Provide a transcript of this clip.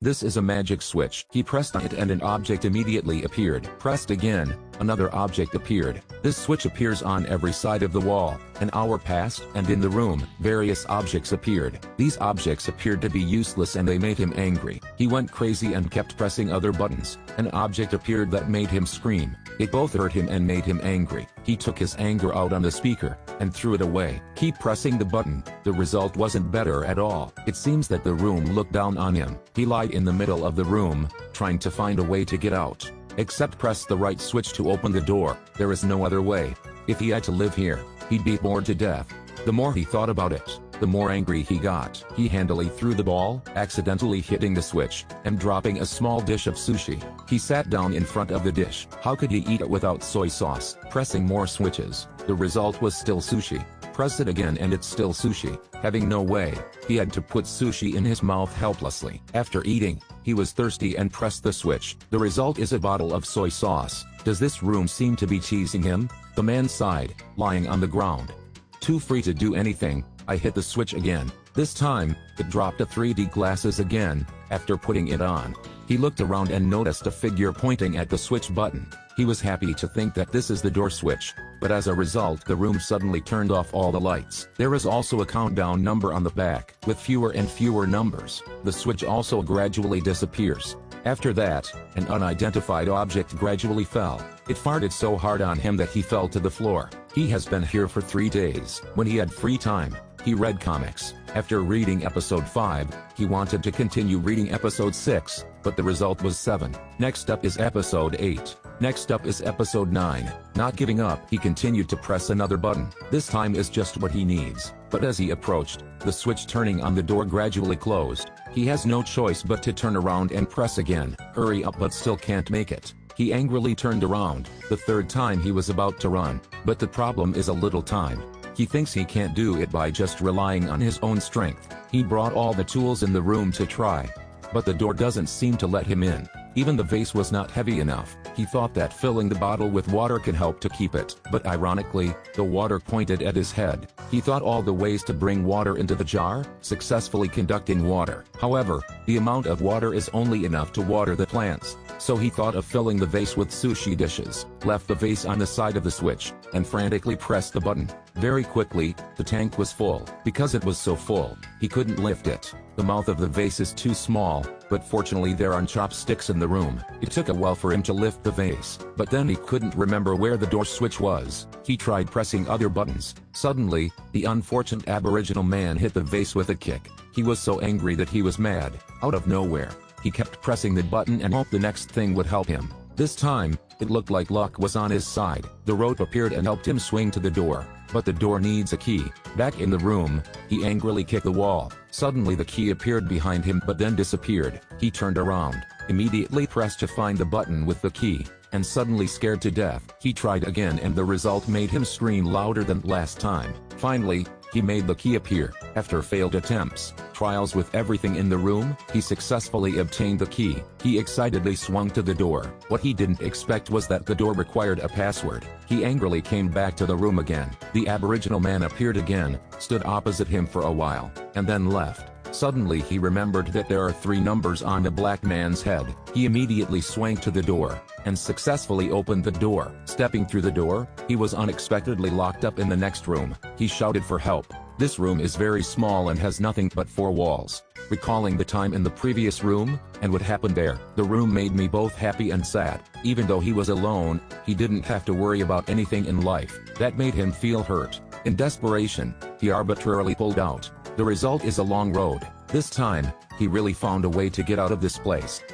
This is a magic switch. He pressed on it and an object immediately appeared. Pressed again, another object appeared. This switch appears on every side of the wall. An hour passed, and in the room, various objects appeared. These objects appeared to be useless and they made him angry. He went crazy and kept pressing other buttons. An object appeared that made him scream. It both hurt him and made him angry. He took his anger out on the speaker, and threw it away. Keep pressing the button. The result wasn't better at all. It seems that the room looked down on him. He lied in the middle of the room, trying to find a way to get out. Except press the right switch to open the door. There is no other way. If he had to live here, he'd be bored to death. The more he thought about it, the more angry he got. He handily threw the ball, accidentally hitting the switch, and dropping a small dish of sushi. He sat down in front of the dish. How could he eat it without soy sauce? Pressing more switches. The result was still sushi. Press it again and it's still sushi. Having no way, he had to put sushi in his mouth helplessly. After eating, he was thirsty and pressed the switch. The result is a bottle of soy sauce. Does this room seem to be teasing him? The man sighed, lying on the ground. Too free to do anything, I hit the switch again. This time, it dropped a 3D glasses again. After putting it on, he looked around and noticed a figure pointing at the switch button. He was happy to think that this is the door switch, but as a result the room suddenly turned off all the lights. There is also a countdown number on the back. With fewer and fewer numbers, the switch also gradually disappears. After that, an unidentified object gradually fell. It farted so hard on him that he fell to the floor. He has been here for 3 days. When he had free time, he read comics. After reading episode 5, he wanted to continue reading episode 6, but the result was 7. Next up is episode 8. Next up is episode 9. Not giving up, he continued to press another button. This time is just what he needs. But as he approached, the switch turning on the door gradually closed. He has no choice but to turn around and press again. Hurry up, but still can't make it. He angrily turned around. The third time he was about to run. But the problem is a little time. He thinks he can't do it by just relying on his own strength. He brought all the tools in the room to try. But the door doesn't seem to let him in. Even the vase was not heavy enough. He thought that filling the bottle with water can help to keep it. But ironically, the water pointed at his head. He thought all the ways to bring water into the jar, successfully conducting water. However, the amount of water is only enough to water the plants. So he thought of filling the vase with sushi dishes, left the vase on the side of the switch, and frantically pressed the button. Very quickly, the tank was full. Because it was so full, he couldn't lift it. The mouth of the vase is too small, but fortunately there are chopsticks in the room. It took a while for him to lift the vase, but then he couldn't remember where the door switch was. He tried pressing other buttons. Suddenly, the unfortunate Aboriginal man hit the vase with a kick. He was so angry that he was mad. Out of nowhere, he kept pressing the button and hoped the next thing would help him. This time, it looked like luck was on his side. The rope appeared and helped him swing to the door. But the door needs a key. Back in the room, he angrily kicked the wall. Suddenly the key appeared behind him but then disappeared. He turned around, immediately pressed to find the button with the key, and suddenly scared to death. He tried again and the result made him scream louder than last time. Finally, he made the key appear. After failed attempts, trials with everything in the room, he successfully obtained the key. He excitedly swung to the door. What he didn't expect was that the door required a password. He angrily came back to the room again. The Aboriginal man appeared again, stood opposite him for a while, and then left. Suddenly he remembered that there are 3 numbers on the black man's head. He immediately swung to the door, and successfully opened the door. Stepping through the door, he was unexpectedly locked up in the next room. He shouted for help. This room is very small and has nothing but 4 walls. Recalling the time in the previous room, and what happened there, the room made me both happy and sad. Even though he was alone, he didn't have to worry about anything in life. That made him feel hurt. In desperation, he arbitrarily pulled out. The result is a long road. This time, he really found a way to get out of this place.